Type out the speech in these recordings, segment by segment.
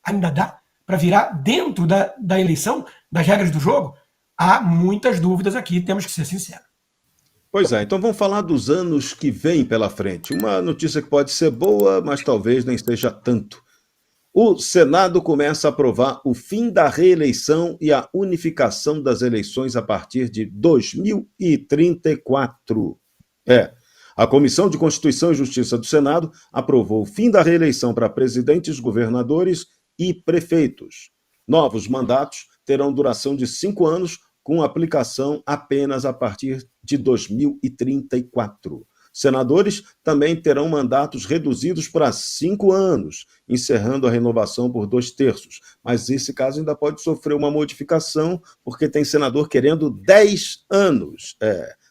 ainda dá para virar dentro da eleição, das regras do jogo? Há muitas dúvidas aqui, temos que ser sinceros. Pois é, então vamos falar dos anos que vêm pela frente. Uma notícia que pode ser boa, mas talvez nem esteja tanto. O Senado começa a aprovar o fim da reeleição e a unificação das eleições a partir de 2034. A Comissão de Constituição e Justiça do Senado aprovou o fim da reeleição para presidentes, governadores e prefeitos. Novos mandatos terão duração de 5 anos, com aplicação apenas a partir de 2034. Senadores também terão mandatos reduzidos para 5 anos, encerrando a renovação por 2/3. Mas esse caso ainda pode sofrer uma modificação, porque tem senador querendo 10 anos.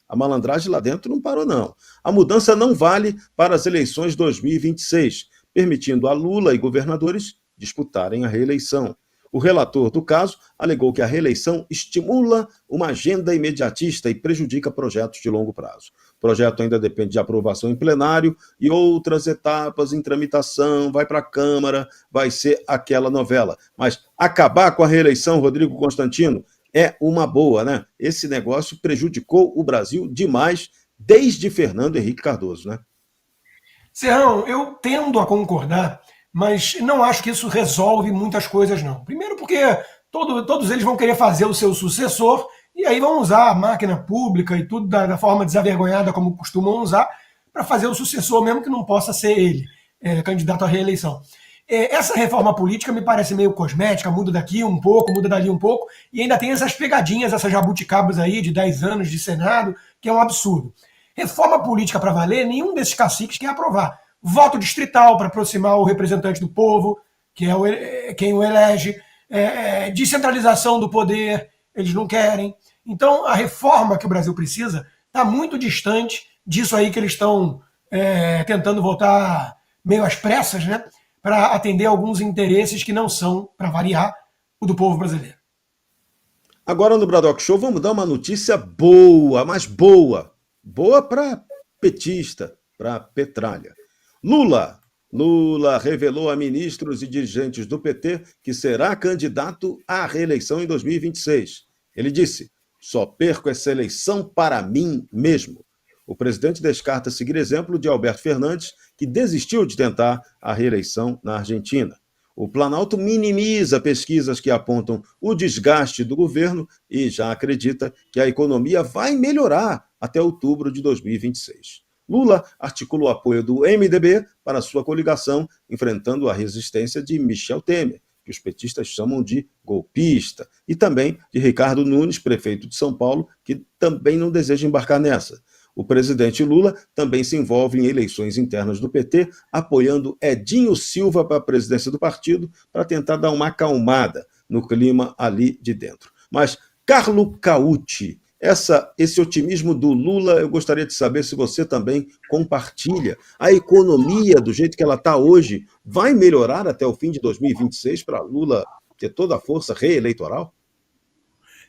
A malandragem lá dentro não parou, não. A mudança não vale para as eleições de 2026, permitindo a Lula e governadores disputarem a reeleição. O relator do caso alegou que a reeleição estimula uma agenda imediatista e prejudica projetos de longo prazo. O projeto ainda depende de aprovação em plenário e outras etapas em tramitação, vai para a Câmara, vai ser aquela novela. Mas acabar com a reeleição, Rodrigo Constantino, é uma boa, né? Esse negócio prejudicou o Brasil demais desde Fernando Henrique Cardoso, né? Serrão, eu tendo a concordar, mas não acho que isso resolve muitas coisas, não. Primeiro porque todos eles vão querer fazer o seu sucessor e aí vão usar a máquina pública e tudo da forma desavergonhada como costumam usar para fazer o sucessor, mesmo que não possa ser ele, candidato à reeleição. Essa reforma política me parece meio cosmética, muda daqui um pouco, muda dali um pouco, e ainda tem essas pegadinhas, essas jabuticabas aí de 10 anos de Senado, que é um absurdo. Reforma política para valer, nenhum desses caciques quer aprovar. Voto distrital para aproximar o representante do povo, que é quem o elege, descentralização do poder, eles não querem. Então, a reforma que o Brasil precisa está muito distante disso aí que eles estão tentando votar meio às pressas, né? Para atender alguns interesses que não são, para variar, o do povo brasileiro. Agora no Bradock Show vamos dar uma notícia boa, mas boa. Boa para petista, para petralha. Lula revelou a ministros e dirigentes do PT que será candidato à reeleição em 2026. Ele disse: só perco essa eleição para mim mesmo. O presidente descarta seguir exemplo de Alberto Fernandes, que desistiu de tentar a reeleição na Argentina. O Planalto minimiza pesquisas que apontam o desgaste do governo e já acredita que a economia vai melhorar até outubro de 2026. Lula articula o apoio do MDB para sua coligação, enfrentando a resistência de Michel Temer, que os petistas chamam de golpista, e também de Ricardo Nunes, prefeito de São Paulo, que também não deseja embarcar nessa. O presidente Lula também se envolve em eleições internas do PT, apoiando Edinho Silva para a presidência do partido, para tentar dar uma acalmada no clima ali de dentro. Mas, Carlo Cauti, esse otimismo do Lula, eu gostaria de saber se você também compartilha. A economia, do jeito que ela está hoje, vai melhorar até o fim de 2026 para Lula ter toda a força reeleitoral?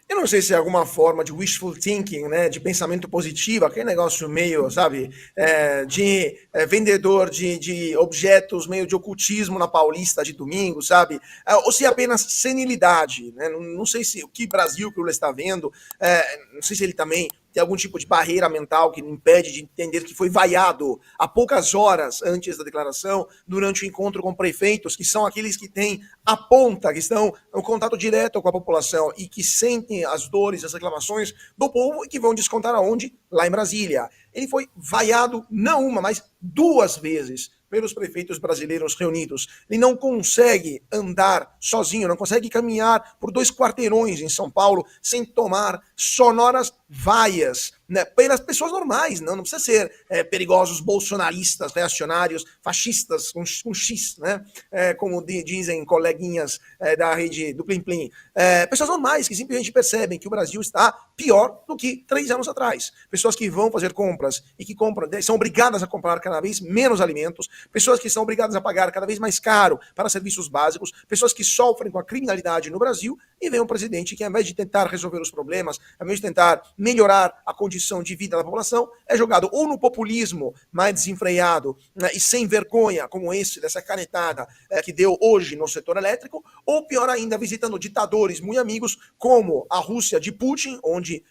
Eu não sei se é alguma forma de wishful thinking, né, de pensamento positivo, aquele negócio meio, sabe, vendedor de objetos, meio de ocultismo na Paulista de domingo, sabe, ou se é apenas senilidade, né, não sei se o que Brasil que o Lula está vendo, não sei se ele também tem algum tipo de barreira mental que impede de entender que foi vaiado há poucas horas antes da declaração, durante o encontro com prefeitos, que são aqueles que têm a ponta, que estão em contato direto com a população e que sentem as dores, as reclamações do povo e que vão descontar aonde? Lá em Brasília. Ele foi vaiado não uma, mas 2 vezes pelos prefeitos brasileiros reunidos. Ele não consegue andar sozinho, não consegue caminhar por 2 quarteirões em São Paulo sem tomar sonoras vaias, né, pelas pessoas normais, não precisa ser perigosos bolsonaristas, reacionários, fascistas, com X, né, como dizem coleguinhas da rede do Plim Plim. Pessoas normais que simplesmente percebem que o Brasil está pior do que 3 anos atrás. Pessoas que vão fazer compras e que são obrigadas a comprar cada vez menos alimentos, pessoas que são obrigadas a pagar cada vez mais caro para serviços básicos, pessoas que sofrem com a criminalidade no Brasil, e vem um presidente que, ao invés de tentar resolver os problemas, ao invés de tentar melhorar a condição de vida da população, é jogado ou no populismo mais desenfreado, né, e sem vergonha, como esse, dessa canetada que deu hoje no setor elétrico, ou pior ainda, visitando ditadores muito amigos, como a Rússia de Putin, onde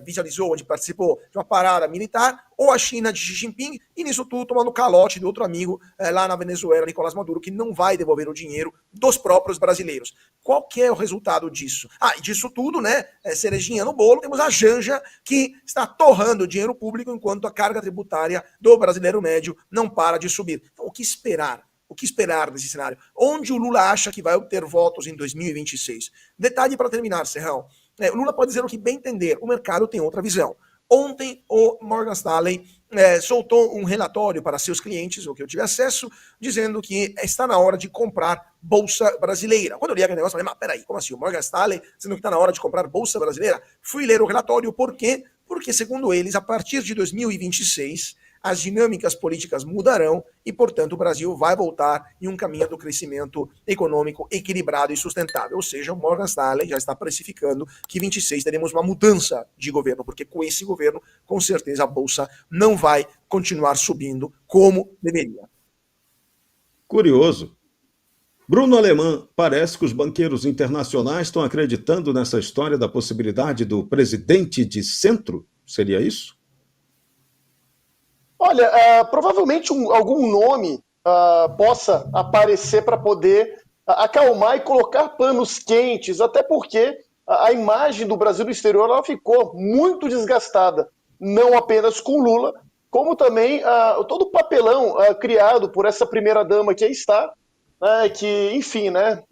visualizou, onde participou de uma parada militar, ou a China de Xi Jinping, e nisso tudo tomando calote do outro amigo lá na Venezuela, Nicolás Maduro, que não vai devolver o dinheiro dos próprios brasileiros. Qual que é o resultado disso? E disso tudo, né, cerejinha no bolo, temos a Janja, que está torrando dinheiro público enquanto a carga tributária do brasileiro médio não para de subir. Então, o que esperar? O que esperar desse cenário? Onde o Lula acha que vai obter votos em 2026? Detalhe para terminar, Serrão. O Lula pode dizer o que bem entender, o mercado tem outra visão. Ontem, o Morgan Stanley soltou um relatório para seus clientes, o que eu tive acesso, dizendo que está na hora de comprar Bolsa Brasileira. Quando eu li aquele negócio, eu falei, mas peraí, como assim? O Morgan Stanley dizendo que está na hora de comprar Bolsa Brasileira? Fui ler o relatório, por quê? Porque, segundo eles, a partir de 2026, as dinâmicas políticas mudarão e, portanto, o Brasil vai voltar em um caminho do crescimento econômico equilibrado e sustentável. Ou seja, o Morgan Stanley já está precificando que em 26 teremos uma mudança de governo, porque com esse governo, com certeza, a Bolsa não vai continuar subindo como deveria. Curioso. Bruno Alemã, parece que os banqueiros internacionais estão acreditando nessa história da possibilidade do presidente de centro? Seria isso? Olha, provavelmente algum nome possa aparecer para poder acalmar e colocar panos quentes, até porque a imagem do Brasil no exterior ela ficou muito desgastada, não apenas com Lula, como também todo o papelão criado por essa primeira-dama que aí está, que, enfim, né,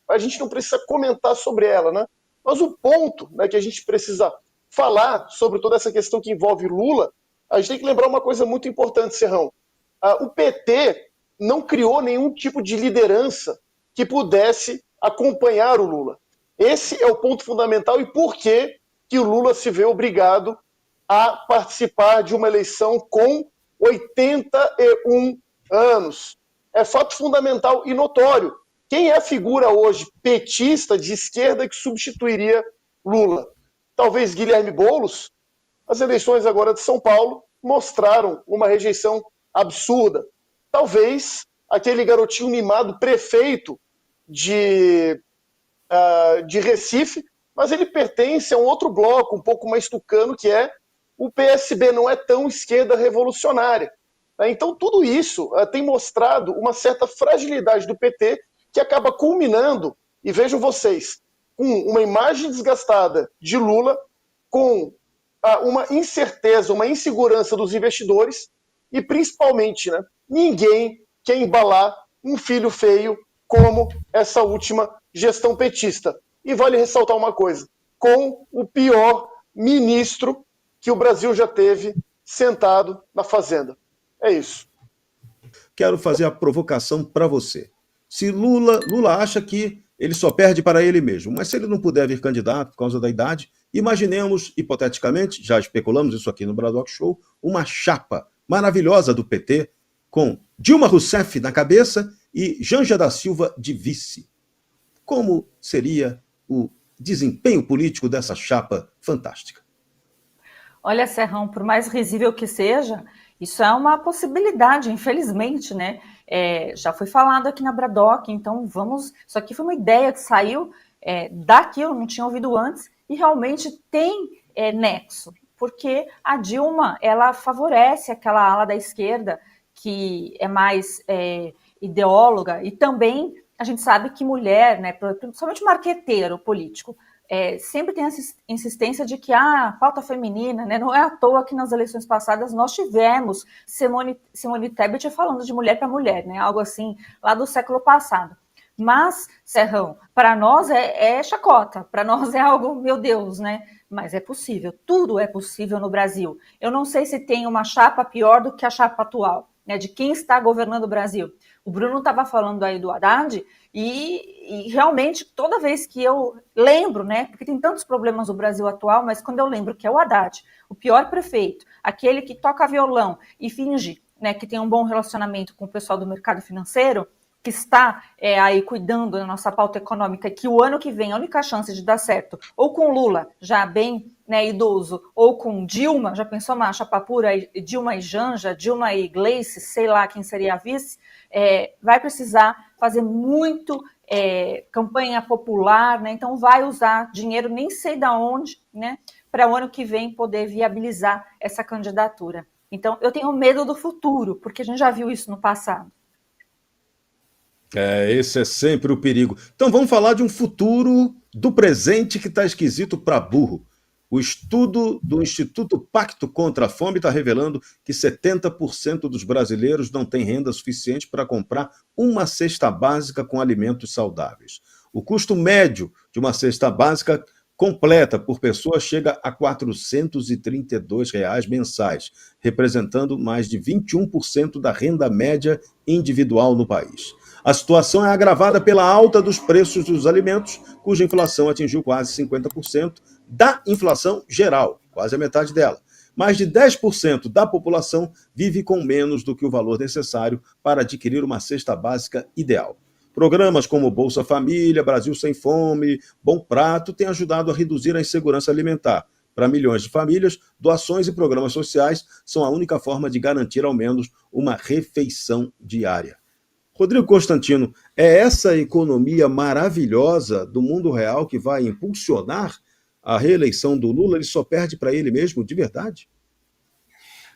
a gente não precisa comentar sobre ela, né? Mas o ponto, né, que a gente precisa falar sobre toda essa questão que envolve Lula, a gente tem que lembrar uma coisa muito importante, Serrão. O PT não criou nenhum tipo de liderança que pudesse acompanhar o Lula. Esse é o ponto fundamental e por que o Lula se vê obrigado a participar de uma eleição com 81 anos. É fato fundamental e notório. Quem é a figura hoje petista de esquerda que substituiria Lula? Talvez Guilherme Boulos. As eleições agora de São Paulo mostraram uma rejeição absurda. Talvez aquele garotinho mimado prefeito de Recife, mas ele pertence a um outro bloco, um pouco mais tucano, que é o PSB, não é tão esquerda revolucionária. Então tudo isso tem mostrado uma certa fragilidade do PT, que acaba culminando, e vejam vocês, com uma imagem desgastada de Lula, com uma incerteza, uma insegurança dos investidores e, principalmente, né, ninguém quer embalar um filho feio como essa última gestão petista. E vale ressaltar uma coisa, com o pior ministro que o Brasil já teve sentado na Fazenda. É isso. Quero fazer a provocação para você. Se Lula acha que ele só perde para ele mesmo, mas se ele não puder vir candidato por causa da idade, imaginemos, hipoteticamente, já especulamos isso aqui no Bradock Show, uma chapa maravilhosa do PT com Dilma Rousseff na cabeça e Janja da Silva de vice. Como seria o desempenho político dessa chapa fantástica? Olha, Serrão, por mais risível que seja, isso é uma possibilidade, infelizmente, né? Já foi falado aqui na Bradock, então vamos... Isso aqui foi uma ideia que saiu daqui, eu não tinha ouvido antes, e realmente tem nexo, porque a Dilma, ela favorece aquela ala da esquerda que é mais ideóloga, e também a gente sabe que mulher, né, principalmente marqueteiro político, sempre tem essa insistência de que pauta feminina, né? Não é à toa que nas eleições passadas nós tivemos Simone Tebet falando de mulher para mulher, né? Algo assim lá do século passado. Mas, Serrão, para nós é chacota, para nós é algo, meu Deus, né? Mas é possível, tudo é possível no Brasil. Eu não sei se tem uma chapa pior do que a chapa atual, né? De quem está governando o Brasil. O Bruno estava falando aí do Haddad e realmente toda vez que eu lembro, né, porque tem tantos problemas no Brasil atual, mas quando eu lembro que é o Haddad, o pior prefeito, aquele que toca violão e finge, né, que tem um bom relacionamento com o pessoal do mercado financeiro, que está aí cuidando da nossa pauta econômica, que o ano que vem a única chance de dar certo, ou com Lula, já bem, né, idoso, ou com Dilma, já pensou uma chapa pura, Dilma e Janja, Dilma e Gleice, sei lá quem seria a vice, vai precisar fazer muito campanha popular, né, então vai usar dinheiro, nem sei de onde, né, para o ano que vem poder viabilizar essa candidatura. Então, eu tenho medo do futuro, porque a gente já viu isso no passado. Esse é sempre o perigo. Então vamos falar de um futuro do presente que está esquisito para burro. O estudo do Instituto Pacto contra a Fome está revelando que 70% dos brasileiros não têm renda suficiente para comprar uma cesta básica com alimentos saudáveis. O custo médio de uma cesta básica completa por pessoa chega a R$ 432 mensais, representando mais de 21% da renda média individual no país. A situação é agravada pela alta dos preços dos alimentos, cuja inflação atingiu quase 50% da inflação geral, quase a metade dela. Mais de 10% da população vive com menos do que o valor necessário para adquirir uma cesta básica ideal. Programas como Bolsa Família, Brasil Sem Fome, Bom Prato têm ajudado a reduzir a insegurança alimentar. Para milhões de famílias, doações e programas sociais são a única forma de garantir ao menos uma refeição diária. Rodrigo Constantino, é essa economia maravilhosa do mundo real que vai impulsionar a reeleição do Lula? Ele só perde para ele mesmo, de verdade?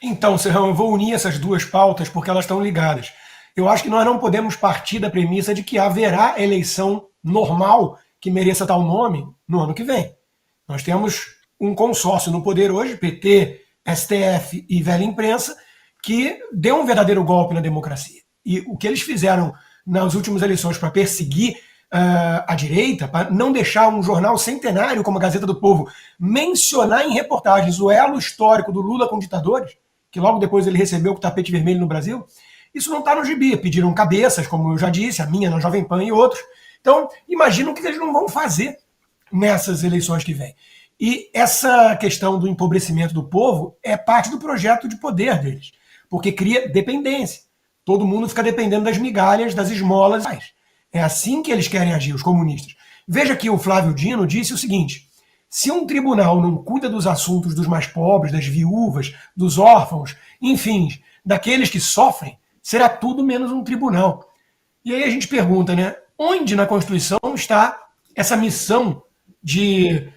Então, Serrão, eu vou unir essas duas pautas porque elas estão ligadas. Eu acho que nós não podemos partir da premissa de que haverá eleição normal que mereça tal nome no ano que vem. Nós temos um consórcio no poder hoje, PT, STF e velha imprensa, que deu um verdadeiro golpe na democracia. E o que eles fizeram nas últimas eleições para perseguir a direita, para não deixar um jornal centenário como a Gazeta do Povo mencionar em reportagens o elo histórico do Lula com ditadores, que logo depois ele recebeu o tapete vermelho no Brasil, isso não está no gibi. Pediram cabeças, como eu já disse, a minha na Jovem Pan e outros. Então, imagina o que eles não vão fazer nessas eleições que vêm. E essa questão do empobrecimento do povo é parte do projeto de poder deles, porque cria dependência. Todo mundo fica dependendo das migalhas, das esmolas. É assim que eles querem agir, os comunistas. Veja que o Flávio Dino disse o seguinte: se um tribunal não cuida dos assuntos dos mais pobres, das viúvas, dos órfãos, enfim, daqueles que sofrem, será tudo menos um tribunal. E aí a gente pergunta, né? Onde na Constituição está essa missão de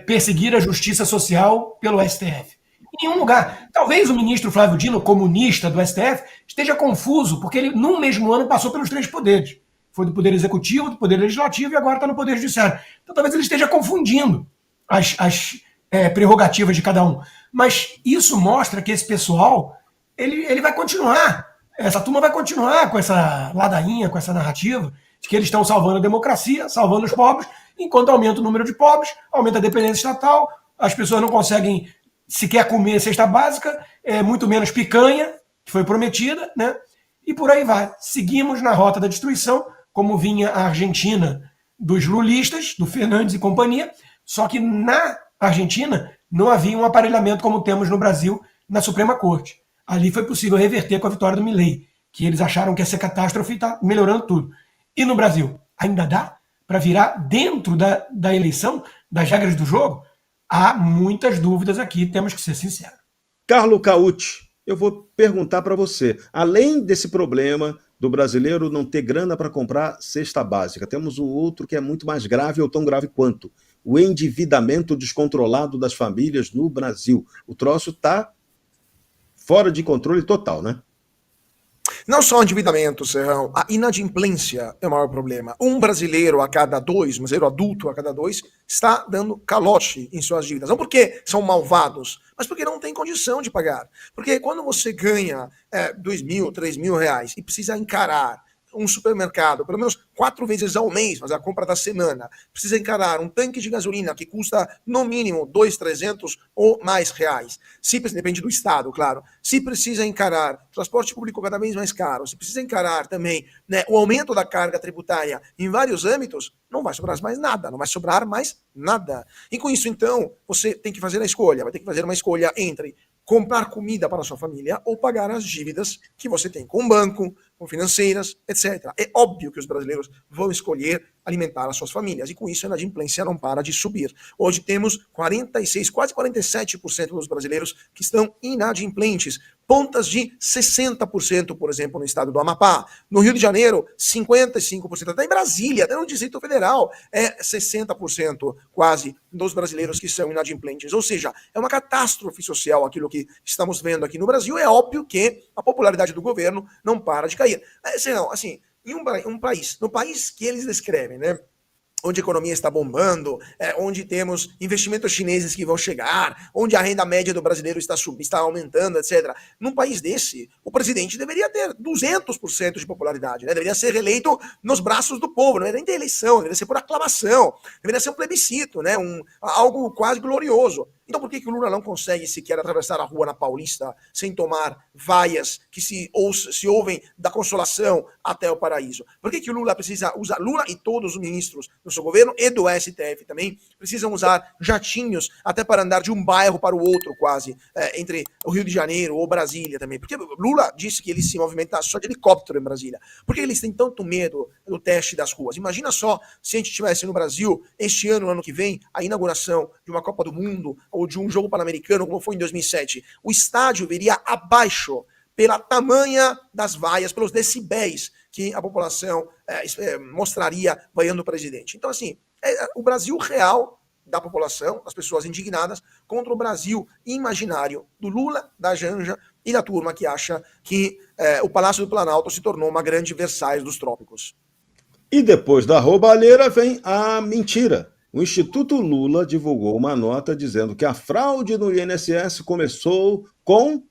perseguir a justiça social pelo STF? Em nenhum lugar. Talvez o ministro Flávio Dino, comunista do STF, esteja confuso, porque ele, num mesmo ano, passou pelos três poderes. Foi do Poder Executivo, do Poder Legislativo e agora está no Poder Judiciário. Então talvez ele esteja confundindo as prerrogativas de cada um. Mas isso mostra que esse pessoal ele vai continuar. Essa turma vai continuar com essa ladainha, com essa narrativa de que eles estão salvando a democracia, salvando os pobres, enquanto aumenta o número de pobres, aumenta a dependência estatal, as pessoas não conseguem sequer comer cesta básica, muito menos picanha, que foi prometida, né? E por aí vai. Seguimos na rota da destruição, como vinha a Argentina dos lulistas, do Fernandes e companhia, só que na Argentina não havia um aparelhamento como temos no Brasil na Suprema Corte. Ali foi possível reverter com a vitória do Milei, que eles acharam que essa catástrofe está melhorando tudo. E no Brasil, ainda dá para virar dentro da eleição, das regras do jogo? Há muitas dúvidas aqui, temos que ser sinceros. Carlo Caucci, eu vou perguntar para você. Além desse problema do brasileiro não ter grana para comprar cesta básica, temos um outro que é muito mais grave ou tão grave quanto: o endividamento descontrolado das famílias no Brasil. O troço está fora de controle total, né? Não só o endividamento, Serrão, a inadimplência é o maior problema. Um brasileiro a cada dois, um brasileiro adulto a cada dois, está dando calote em suas dívidas. Não porque são malvados, mas porque não tem condição de pagar. Porque quando você ganha 2 mil, 3 mil reais e precisa encarar um supermercado, pelo menos 4 vezes ao mês, fazer a compra da semana, precisa encarar um tanque de gasolina que custa no mínimo 200, 300 ou mais reais. Depende do estado, claro. Se precisa encarar transporte público cada vez mais caro, se precisa encarar também, né, o aumento da carga tributária em vários âmbitos, não vai sobrar mais nada, não vai sobrar mais nada. E com isso, então, você tem que fazer a escolha, vai ter que fazer uma escolha entre comprar comida para a sua família ou pagar as dívidas que você tem com o banco, com financeiras, etc. É óbvio que os brasileiros vão escolher alimentar as suas famílias, e com isso a inadimplência não para de subir. Hoje temos 46, quase 47% dos brasileiros que estão inadimplentes, pontas de 60%, por exemplo, no estado do Amapá. No Rio de Janeiro, 55%. Até em Brasília, até no Distrito Federal, é 60% quase dos brasileiros que são inadimplentes. Ou seja, é uma catástrofe social aquilo que estamos vendo aqui no Brasil. É óbvio que a popularidade do governo não para de cair. Assim, em um país, no país que eles descrevem, né? Onde a economia está bombando, onde temos investimentos chineses que vão chegar, onde a renda média do brasileiro está aumentando, etc. Num país desse, o presidente deveria ter 200% de popularidade, né? Deveria ser reeleito nos braços do povo, não deveria ter eleição, deveria ser por aclamação, deveria ser um plebiscito, né? Algo quase glorioso. Então por que o Lula não consegue sequer atravessar a rua na Paulista sem tomar vaias que se ouvem da Consolação até o Paraíso? Por que o Lula precisa usar, Lula e todos os ministros do seu governo e do STF também, precisam usar jatinhos até para andar de um bairro para o outro quase, entre o Rio de Janeiro ou Brasília também? Porque Lula disse que ele se movimenta só de helicóptero em Brasília. Por que eles têm tanto medo do teste das ruas? Imagina só se a gente tivesse no Brasil, este ano, no ano que vem, a inauguração de uma Copa do Mundo ou de um jogo pan-americano, como foi em 2007. O estádio viria abaixo pela tamanha das vaias, pelos decibéis que a população mostraria vaiando o presidente. Então, assim, o Brasil real da população, das pessoas indignadas, contra o Brasil imaginário do Lula, da Janja e da turma que acha que o Palácio do Planalto se tornou uma grande Versailles dos trópicos. E depois da roubalheira vem a mentira. O Instituto Lula divulgou uma nota dizendo que a fraude no INSS começou com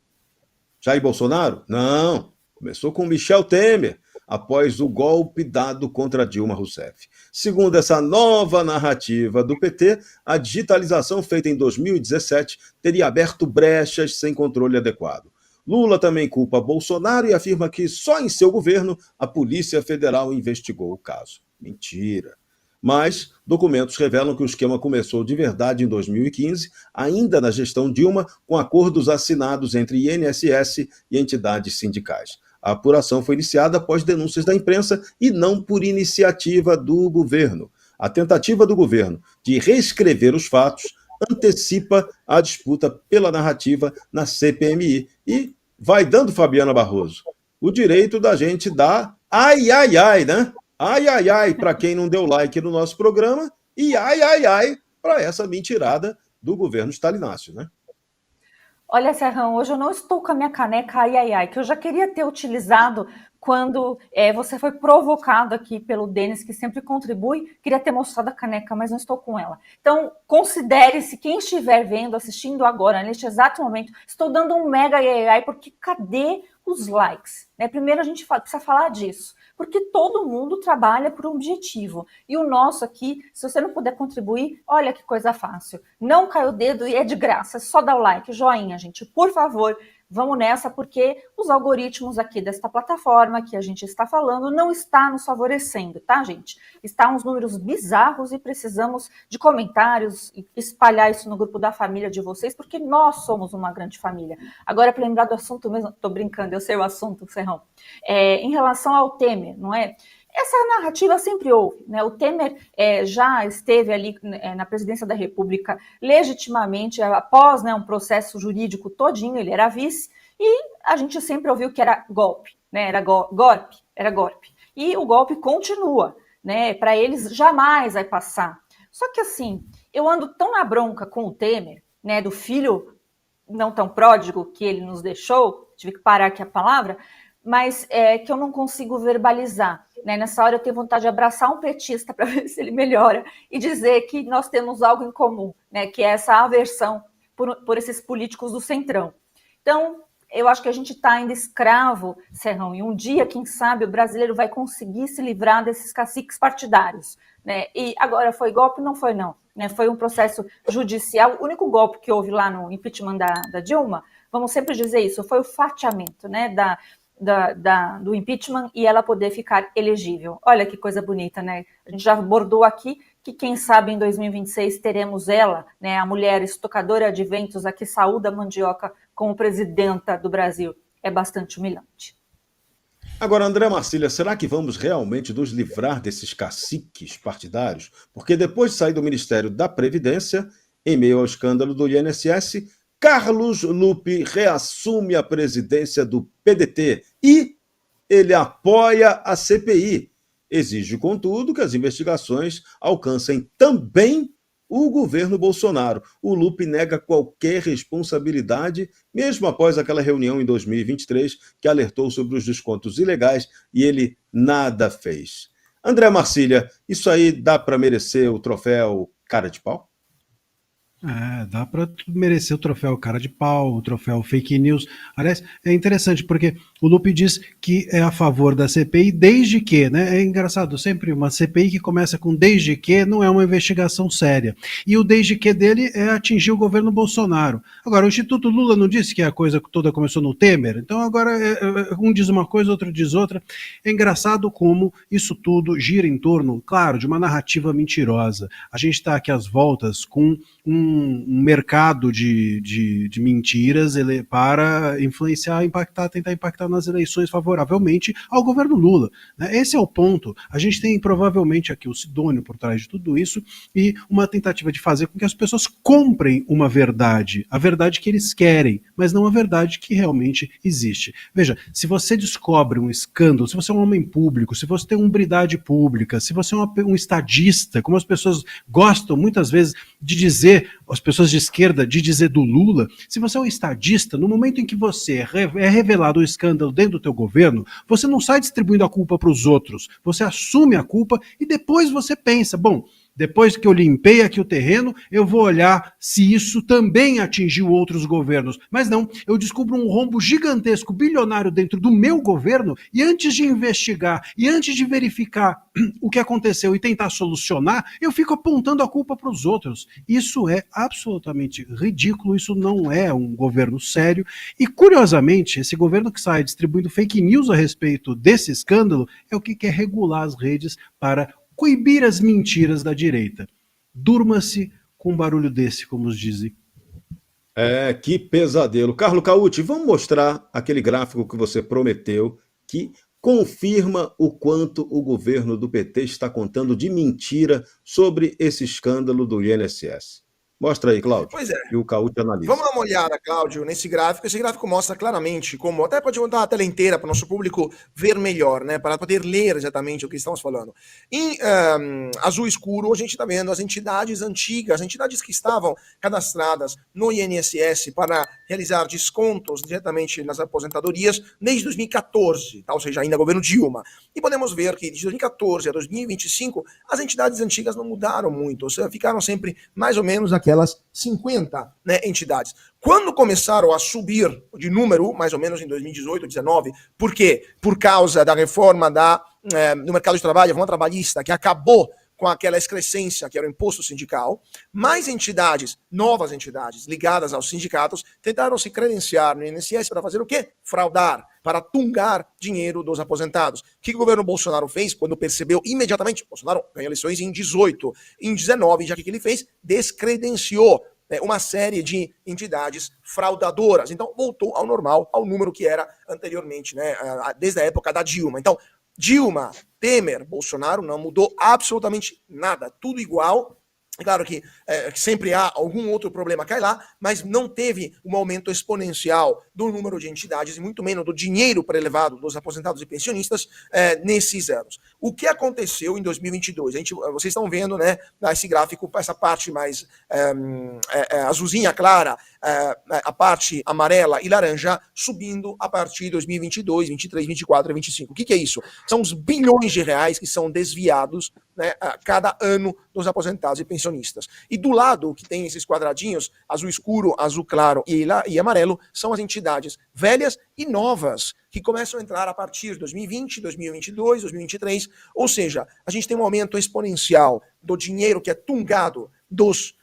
Jair Bolsonaro? Não, começou com Michel Temer, após o golpe dado contra Dilma Rousseff. Segundo essa nova narrativa do PT, a digitalização feita em 2017 teria aberto brechas sem controle adequado. Lula também culpa Bolsonaro e afirma que só em seu governo a Polícia Federal investigou o caso. Mentira. Mas documentos revelam que o esquema começou de verdade em 2015, ainda na gestão Dilma, com acordos assinados entre INSS e entidades sindicais. A apuração foi iniciada após denúncias da imprensa e não por iniciativa do governo. A tentativa do governo de reescrever os fatos antecipa a disputa pela narrativa na CPMI e vai dando, Fabiana Barroso, o direito da gente dar ai, ai, ai, né? Ai, ai, ai, para quem não deu like no nosso programa, e ai, ai, ai, para essa mentirada do governo stalinácio, né? Olha, Serrão, hoje eu não estou com a minha caneca ai, ai, ai, que eu já queria ter utilizado quando você foi provocado aqui pelo Denis, que sempre contribui. Queria ter mostrado a caneca, mas não estou com ela. Então, considere-se, quem estiver vendo, assistindo agora, neste exato momento, estou dando um mega ai, ai, ai, porque cadê os likes? Primeiro a gente precisa falar disso, porque todo mundo trabalha por um objetivo. E o nosso aqui, se você não puder contribuir, olha que coisa fácil. Não cai o dedo e é de graça, é só dar o like, joinha, gente, por favor. Vamos nessa, porque os algoritmos aqui desta plataforma que a gente está falando não está nos favorecendo, tá, gente? Está uns números bizarros e precisamos de comentários e espalhar isso no grupo da família de vocês, porque nós somos uma grande família. Agora, para lembrar do assunto mesmo, tô brincando, eu sei o assunto, Serrão. Em relação ao Temer, não é? Essa narrativa sempre houve, né? O Temer já esteve ali na presidência da República legitimamente, após, né, um processo jurídico todinho, ele era vice, e a gente sempre ouviu que era golpe, né? Era golpe. E o golpe continua, né? Para eles jamais vai passar. Só que assim, eu ando tão na bronca com o Temer, né, do filho não tão pródigo que ele nos deixou, tive que parar aqui a palavra, mas que eu não consigo verbalizar. Né? Nessa hora eu tenho vontade de abraçar um petista para ver se ele melhora e dizer que nós temos algo em comum, né? Que é essa aversão por esses políticos do Centrão. Então, eu acho que a gente está ainda escravo, Serrão, e um dia, quem sabe, o brasileiro vai conseguir se livrar desses caciques partidários. Né? E agora, foi golpe? Não foi, não. Né? Foi um processo judicial. O único golpe que houve lá no impeachment da Dilma, vamos sempre dizer isso, foi o fatiamento, né, do impeachment e ela poder ficar elegível. Olha que coisa bonita, né? A gente já abordou aqui que, quem sabe, em 2026 teremos ela, né, a mulher estocadora de ventos, a que saúda a mandioca como presidenta do Brasil. É bastante humilhante. Agora, André Marcília, será que vamos realmente nos livrar desses caciques partidários? Porque depois de sair do Ministério da Previdência, em meio ao escândalo do INSS, Carlos Lupe reassume a presidência do PDT e ele apoia a CPI. Exige, contudo, que as investigações alcancem também o governo Bolsonaro. O Lupe nega qualquer responsabilidade, mesmo após aquela reunião em 2023 que alertou sobre os descontos ilegais e ele nada fez. André Marcília, isso aí dá para merecer o troféu cara de pau? Dá para merecer o troféu cara de pau, o troféu fake news. Aliás, é interessante porque o Lupe diz que é a favor da CPI desde que, né? É engraçado, sempre uma CPI que começa com desde que não é uma investigação séria. E o desde que dele é atingir o governo Bolsonaro. Agora, o Instituto Lula não disse que a coisa toda começou no Temer? Então agora um diz uma coisa, outro diz outra. É engraçado como isso tudo gira em torno, claro, de uma narrativa mentirosa. A gente está aqui às voltas com um mercado de mentiras para influenciar, tentar impactar nas eleições favoravelmente ao governo Lula. Né? Esse é o ponto. A gente tem provavelmente aqui o Sidônio por trás de tudo isso e uma tentativa de fazer com que as pessoas comprem uma verdade, a verdade que eles querem, mas não a verdade que realmente existe. Veja, se você descobre um escândalo, se você é um homem público, se você tem umbridade pública, se você é um estadista, como as pessoas gostam muitas vezes de dizer, as pessoas de esquerda, de dizer do Lula, se você é um estadista, no momento em que você é revelado o escândalo dentro do teu governo, você não sai distribuindo a culpa para os outros, você assume a culpa e depois você pensa, bom, depois que eu limpei aqui o terreno, eu vou olhar se isso também atingiu outros governos. Mas não, eu descubro um rombo gigantesco, bilionário dentro do meu governo, e antes de investigar, e antes de verificar o que aconteceu e tentar solucionar, eu fico apontando a culpa para os outros. Isso é absolutamente ridículo, isso não é um governo sério, e curiosamente, esse governo que sai distribuindo fake news a respeito desse escândalo é o que quer regular as redes para coibir as mentiras da direita. Durma-se com um barulho desse, como os dizem. Que pesadelo. Carlo Cauti, vamos mostrar aquele gráfico que você prometeu, que confirma o quanto o governo do PT está contando de mentira sobre esse escândalo do INSS. Mostra aí, Cláudio. Pois é. E o Cauti analisa. Vamos dar uma olhada, Cláudio, nesse gráfico. Esse gráfico mostra claramente como, até pode botar a tela inteira para o nosso público ver melhor, né? Para poder ler exatamente o que estamos falando. Em azul escuro, a gente está vendo as entidades antigas, as entidades que estavam cadastradas no INSS para realizar descontos diretamente nas aposentadorias desde 2014, tá? Ou seja, ainda governo Dilma. E podemos ver que de 2014 a 2025, as entidades antigas não mudaram muito, ou seja, ficaram sempre mais ou menos aquelas 50, né, entidades. Quando começaram a subir de número, mais ou menos em 2018, 2019, por quê? Por causa da reforma do mercado de trabalho, a reforma trabalhista, que acabou com aquela excrescência que era o imposto sindical, mais entidades, novas entidades ligadas aos sindicatos, tentaram se credenciar no INSS para fazer o quê? Fraudar, para tungar dinheiro dos aposentados. O que o governo Bolsonaro fez quando percebeu imediatamente? Bolsonaro ganhou eleições em 18. Em 19, já que ele fez? Descredenciou uma série de entidades fraudadoras. Então, voltou ao normal, ao número que era anteriormente, né, desde a época da Dilma. Então, Dilma, Temer, Bolsonaro não mudou absolutamente nada. Tudo igual. Claro que sempre há algum outro problema cai lá, mas não teve um aumento exponencial do número de entidades e muito menos do dinheiro prelevado dos aposentados e pensionistas nesses anos. O que aconteceu em 2022? Vocês estão vendo, né, esse gráfico, essa parte mais azulzinha clara, a parte amarela e laranja subindo a partir de 2022, 23, 24 e 25. O que é isso? São os bilhões de reais que são desviados, né, a cada ano dos aposentados e pensionistas. E do lado que tem esses quadradinhos, azul escuro, azul claro e amarelo, são as entidades velhas e novas, que começam a entrar a partir de 2020, 2022, 2023, ou seja, a gente tem um aumento exponencial do dinheiro que é tungado dos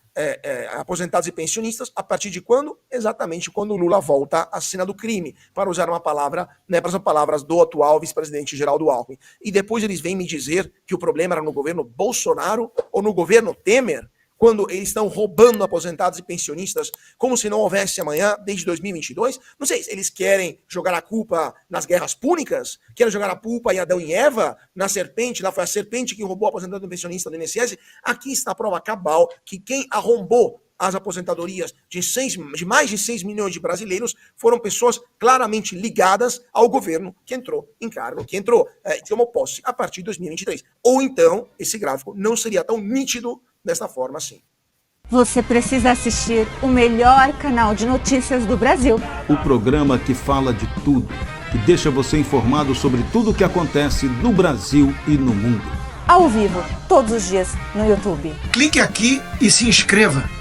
aposentados e pensionistas, a partir de quando? Exatamente quando o Lula volta à cena do crime, para usar uma palavra, né, para as palavras do atual vice-presidente Geraldo Alckmin. E depois eles vêm me dizer que o problema era no governo Bolsonaro ou no governo Temer. quando eles estão roubando aposentados e pensionistas como se não houvesse amanhã, desde 2022? Não sei, eles querem jogar a culpa nas guerras púnicas? Querem jogar a culpa em Adão e Eva? Na serpente, lá foi a serpente que roubou o aposentado e pensionista do INSS? Aqui está a prova cabal que quem arrombou as aposentadorias de mais de 6 milhões de brasileiros foram pessoas claramente ligadas ao governo que entrou em cargo, que entrou tomou posse a partir de 2023. Ou então, esse gráfico não seria tão nítido desta forma assim. Você precisa assistir o melhor canal de notícias do Brasil. O programa que fala de tudo, que deixa você informado sobre tudo o que acontece no Brasil e no mundo. Ao vivo, todos os dias, no YouTube. Clique aqui e se inscreva.